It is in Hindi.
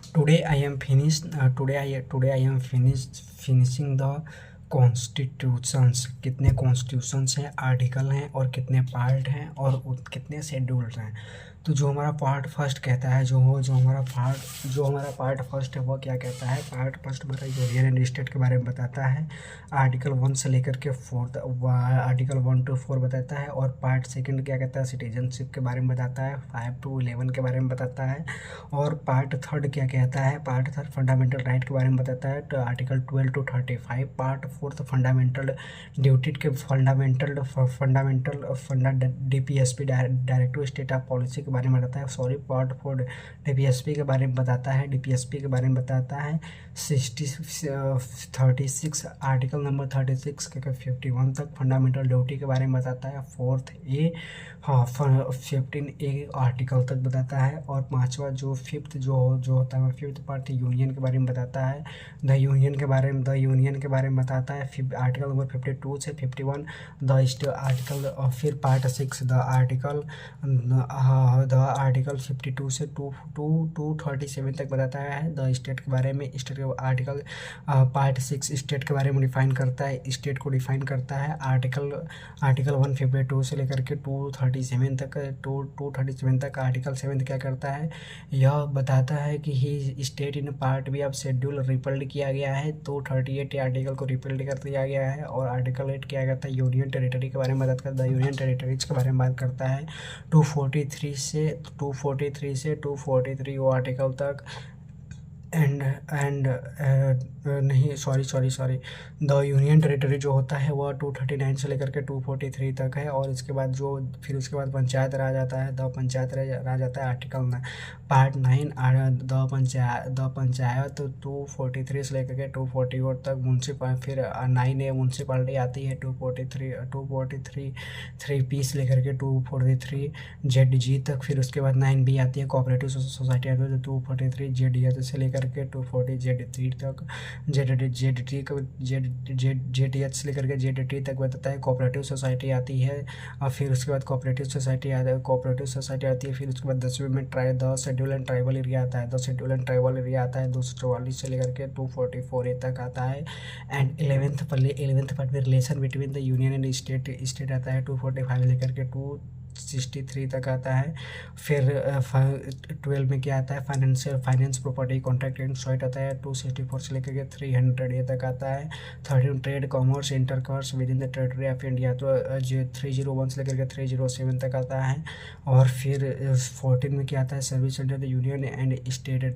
Today I am finishing the constitutions. कितने कॉन्स्टिट्यूशंस हैं, आर्टिकल हैं और कितने पार्ट हैं और कितने शेड्यूल्स हैं। तो जो हमारा पार्ट फर्स्ट कहता है, जो हमारा पार्ट फर्स्ट है, वो क्या कहता है? पार्ट फर्स्ट हमारा यूनियन एंड स्टेट के बारे में बताता है। आर्टिकल 1 से लेकर के 4 आर्टिकल 1 to 4 बताता है। और पार्ट सेकंड क्या कहता है? सिटीजनशिप के बारे में बताता है। 5 to 11 के बारे में बताता है। और पार्ट थर्ड क्या कहता है? पार्ट थर्ड फंडामेंटल राइट के बारे में बताता है। तो article 12 to 35। Part fourth fundamental duty के DPSP directive state of policy के बारे में बताता है। पार्ट 4 DPSP के बारे में बताता है। DPSP के बारे में बताता है 36 आर्टिकल नंबर 36 के 51 तक फंडामेंटल ड्यूटी के बारे में बताता है। 15A आर्टिकल तक बताता है। और पांचवा फिफ्थ होता है, फिफ्थ पार्ट यूनियन के बारे में बताता है। द यूनियन के बारे में बताता है। आर्टिकल नंबर 52 से 51 आर्टिकल। फिर पार्ट 6 द आर्टिकल 52 से 237 तक बताता है द स्टेट के बारे में। स्टेट के आर्टिकल पार्ट 6 स्टेट के बारे में डिफाइन करता है, स्टेट को डिफाइन करता है। आर्टिकल 152 से लेकर के 237 तक आर्टिकल 7 क्या करता है? यह बताता है कि ही state in part B of schedule repealed किया गया है। 238 आर्टिकल को रिपल्ड कर दिया गया है। और आर्टिकल 8 क्या करता है? यूनियन टेरिटरी के बारे में बात करता है, यूनियन टेरिटरीज के बारे में बात करता है। 243 से 243 वो आर्टिकल तक। एंड नहीं, सॉरी द यूनियन टेरिटरी जो होता है वह 239 से लेकर के 243 तक है। और इसके बाद फिर उसके बाद पंचायत राज आता है। पंचायत राज आता है आर्टिकल पार्ट 9। द पंचायत 243 से लेकर के 244 तक। म्यूनसिपल फिर 9A म्यूनसिपालिटी आती है। 243 3P से लेकर के 243 ZG तक। फिर उसके बाद 9B आती है, कोऑपरेटिव सोसाइटी आती है 243 ZDH से लेकर के 240 ZD तक। ZDH से लेकर के ZD तक बताता है। कोऑपरेटिव सोसाइटी आती है। और फिर उसके बाद कोऑपरेटिव सोसाइटी आती है। फिर उसके बाद 10वीं में the schedule and tribal area आता है। 244 से लेकर के 244A तक आता है। एंड 11th पार्ट में relation between the union and state आता है। 245 लेकर के 263 तक आता है। फिर 12 में क्या आता है? फाइनेंस प्रॉपर्टी कॉन्ट्रैक्ट एंड सॉइट आता है। 264 से लेकर के 300A तक आता है। 13 trade commerce intercommerce within the territory of India, तो 301 से लेकर के 307 तक आता है। और फिर 14 में क्या आता है? Service under the union and state